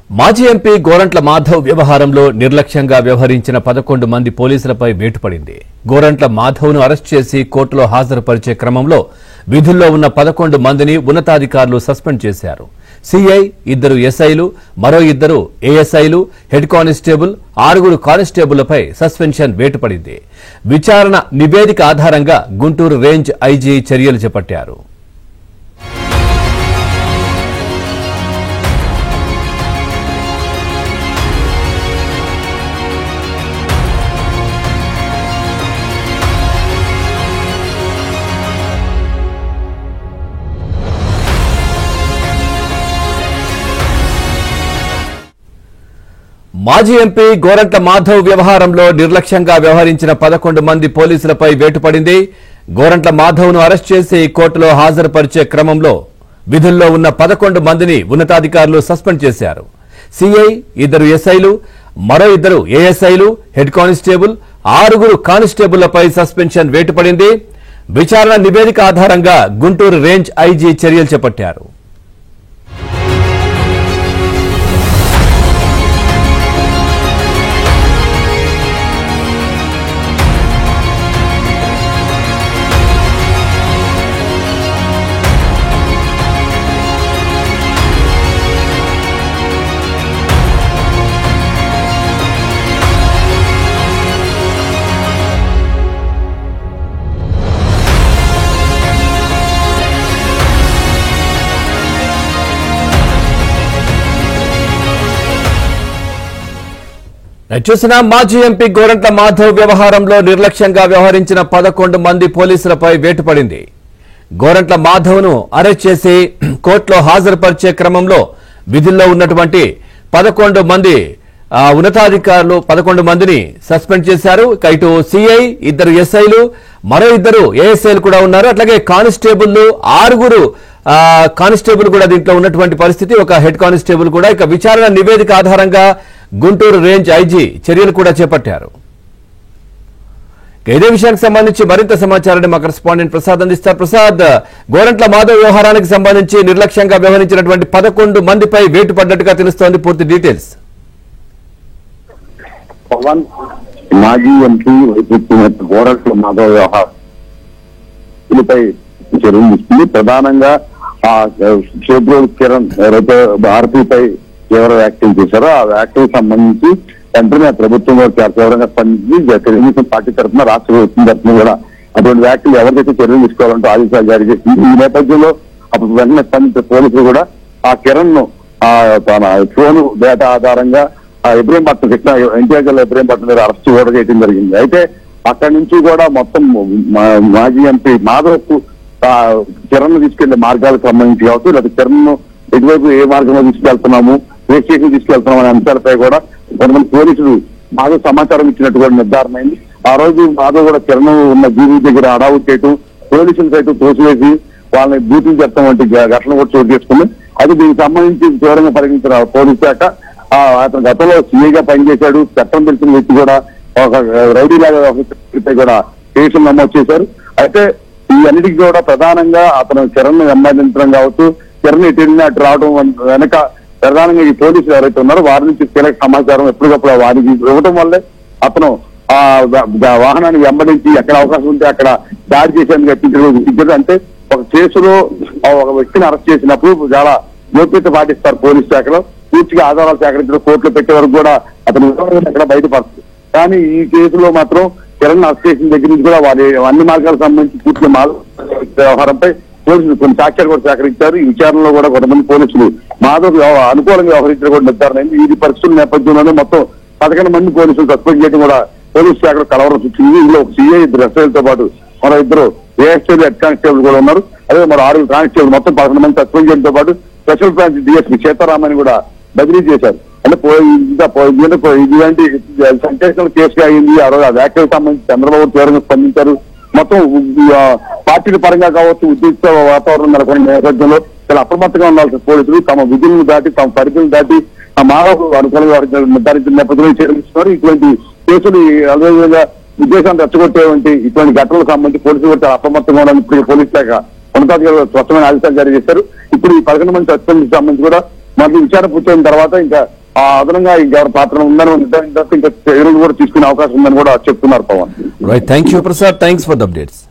మాజీ ఎంపీ గోరంట్ల మాధవ్ వ్యవహారంలో నిర్లక్ష్యంగా వ్యవహరించిన 11 మంది పోలీసులపై వేటు పడింది. గోరంట్ల మాధవ్ను అరెస్ట్ చేసి కోర్టులో హాజరుపరిచే క్రమంలో విధుల్లో ఉన్న 11 మందిని ఉన్నతాధికారులు సస్పెండ్ చేశారు. సీఐ, 2 ఎస్ఐలు, మరో 2 ఏఎస్ఐలు, హెడ్ కానిస్టేబుల్, 6 కానిస్టేబుళ్లపై సస్పెన్షన్ వేటు పడింది. విచారణ నివేదిక ఆధారంగా గుంటూరు రేంజ్ ఐజీ చర్యలు చేపట్టారు. మాజీ ఎంపీ గోరంట్ల మాధవ్ వ్యవహారంలో నిర్లక్ష్యంగా వ్యవహరించిన 11 మంది పోలీసులపై వేటు పడింది. గోరంట్ల మాధవ్ను అరెస్ట్ చేసి కోర్టులో హాజరుపరిచే క్రమంలో విధుల్లో ఉన్న 11 మందిని ఉన్నతాధికారులు సస్పెండ్ చేశారు. సీఐ, 2 ఎస్ఐలు, మరో 2 ఏఎస్ఐలు, హెడ్ కానిస్టేబుల్, 6 కానిస్టేబుళ్లపై సస్పెన్షన్ వేటు పడింది. విచారణ నివేదిక ఆధారంగా గుంటూరు రేంజ్ ఐజీ చర్యలు చేపట్టారు. చూసిన మాజీ ఎంపీ గోరంట్ల మాధవ్ వ్యవహారంలో నిర్లక్ష్యంగా వ్యవహరించిన 11 మంది పోలీసులపై వేటు పడింది. గోరంట్ల మాధవ్ను అరెస్ట్ చేసి కోర్టులో హాజరుపరిచే క్రమంలో విధుల్లో ఉన్నటువంటి 11 మంది ఉన్నతాధికారులు 11 మందిని సస్పెండ్ చేశారు. ఇటు సీఐ, 2 ఎస్ఐలు, మరో 2 ఏఎస్ఐలు కూడా ఉన్నారు. అట్లాగే కానిస్టేబుల్ 6 కానిస్టేబుల్ కూడా దీంట్లో ఉన్నటువంటి పరిస్థితి. ఒక హెడ్ కానిస్టేబుల్ కూడా. ఇక విచారణ నివేదిక ఆధారంగా గుంటూరు రేంజ్ ఐజీ చర్యలు కూడా చేపట్టారు. ఇదే విషయానికి సంబంధించి మరింత సమాచారాన్ని మా కరెస్పాండెంట్ ప్రసాద్ అందిస్తారు. ప్రసాద్, గోరంట్ల మాధవ్ వ్యవహారానికి సంబంధించి నిర్లక్ష్యంగా వ్యవహరించినటువంటి 11 మందిపై వేటు పడ్డట్టుగా తెలుస్తోంది. పూర్తి డీటెయిల్స్. మాజీ ఎంపీ గోరంట్ల మాధవ్ వ్యవహారంపై చర్యలు తీసుకుంది. ప్రధానంగా చేబ్రోలు కిరణ్ ఎవరైతే ఆర్పీపై ఎవరు వ్యాఖ్యలు చేశారో ఆ వ్యాఖ్యలకు సంబంధించి వెంటనే ప్రభుత్వం తీవ్రంగా స్పందించి తెలుగుదేశం పార్టీ తరఫున రాష్ట్ర ప్రభుత్వం తరఫున కూడా అటువంటి వ్యాఖ్యలు ఎవరికైతే చర్యలు తీసుకోవాలంటూ ఆదేశాలు జారీ చేసింది. ఈ నేపథ్యంలో అప్పుడు వెంటనే స్పందించిన పోలీసులు కూడా ఆ కిరణ్ ను తన ఫోన్ డేటా ఆధారంగా ఇబ్రహీంపట్నం ఎన్టీఆర్ జిల్లా ఇబ్రహీంపట్నం దగ్గర అరెస్ట్ కూడా చేయడం జరిగింది. అయితే అక్కడి నుంచి కూడా మొత్తం మాజీ ఎంపీ మాధవ్ కు కిరణ్ తీసుకెళ్లే మార్గాలకు సంబంధించి కావచ్చు, లేదా కిరణ్ ను ఎటువైపు ఏ మార్గంలో తీసుకెళ్తున్నాము, ఏ స్టేషన్ తీసుకెళ్తున్నాం అనే అంశాలపై కూడా కొంతమంది పోలీసులు మాధవ్ సమాచారం ఇచ్చినట్టు కూడా నిర్ధారణ అయింది. ఆ రోజు మాధవ్ కూడా కిరణ్ ఉన్న జీవీ దగ్గర అడావుట్ చేయటం, పోలీసులు సైతం తోసివేసి వాళ్ళని బూతులు చెప్తాం వంటి ఘటన కూడా చోటు చేసుకుంది. అది దీనికి సంబంధించి తీవ్రంగా పరిగణించిన పోలీసు శాఖ అతను గతంలో సీఐగా పనిచేశాడు, చట్టం తెలిసిన వ్యక్తి కూడా ఒక రౌడీ లాగా కూడా కేసులు నమోదు చేశారు. అయితే ఈ అన్నిటికీ కూడా ప్రధానంగా అతను కిరణ్ వెంబడించడం కావచ్చు, కిరణ్ ఇటు అటు రావడం వెనక ప్రధానంగా ఈ పోలీసులు ఎవరైతే ఉన్నారో వారి నుంచి కీలక సమాచారం ఎప్పటికప్పుడు వారికి ఇవ్వడం వల్లే అతను ఆ వాహనాన్ని వెంబడించి ఎక్కడ అవకాశం ఉంటే అక్కడ దాడి చేసేందుకు యత్నించడం. అంటే ఒక కేసులో ఒక వ్యక్తిని అరెస్ట్ చేసినప్పుడు చాలా గోప్యత పాటిస్తారు పోలీసు శాఖలో. పూర్తిగా ఆధారాలు సేకరించడం, కోర్టులో పెట్టే వరకు కూడా అతను ఎక్కడ బయటపడుతుంది. కానీ ఈ కేసులో మాత్రం కిరణ్ అరెస్ట్ చేసిన దగ్గర నుంచి కూడా వారి అన్ని మార్గాలకు సంబంధించి పూర్తిగా వ్యవహారంపై పోలీసులు కొన్ని సాక్ష్యాలు కూడా సేకరించారు. ఈ విచారణలో కూడా కొంతమంది పోలీసులు మాధవ్ అనుకూలంగా వ్యవహరించడం కూడా నిర్ధారణ అయింది. ఈ పరిస్థితుల నేపథ్యంలోనే మొత్తం 11 మంది పోలీసులు సస్పెండ్ చేయడం కూడా పోలీసు శాఖలో కలవరం సృష్టించింది. ఇందులో ఒక సీఐ, 2 ఎస్ఐలతో పాటు మరో 2 ఏఎస్ఐలు, హెడ్ కానిస్టేబుల్ కూడా ఉన్నారు. అదే మరో 6 కానిస్టేబుల్, మొత్తం 11 మంది సస్పెండ్ చేయడంతో పాటు స్పెషల్ బ్రాంచ్ డిఎస్పీ సీతారామని కూడా బదిలీ చేశారు. అంటే ఇలాంటి సెన్సేషనల్ కేసుగా అయింది. ఆ రోజు ఆ వ్యాఖ్యలకు సంబంధించి చంద్రబాబు తీవ్రంగా స్పందించారు. మొత్తం పార్టీల పరంగా కావచ్చు, ఉద్రిక్త వాతావరణం నెలకొన్న నేపథ్యంలో చాలా అప్రమత్తంగా ఉండాల్సిన పోలీసులు తమ విధులను దాటి, తమ పరిధులను దాటి ఆ మానవ అనుకూలంగా నిర్ధారించిన నేపథ్యంలో చేస్తున్నారు. ఇటువంటి కేసులు అదేవిధంగా ఉద్దేశాన్ని రెచ్చగొట్టేటువంటి ఇటువంటి ఘటనలకు సంబంధించి పోలీసులు కూడా చాలా అప్రమత్తంగా ఉండాలని ఇప్పుడు పోలీసు శాఖ ఉన్నతాధికారులు స్పష్టమైన ఆదేశాలు జారీ చేశారు. ఇప్పుడు ఈ 11 మంది సస్పెండ్ సంబంధించి కూడా మనకి విచారణ పూర్తయిన తర్వాత ఇంకా అదనంగా ఇంకెవరి పాత్ర ఉందని ఇంకా చర్యలు కూడా తీసుకునే అవకాశం ఉందని కూడా చెప్తున్నారు Pawan. Right, thank you Prasad, thanks for the updates.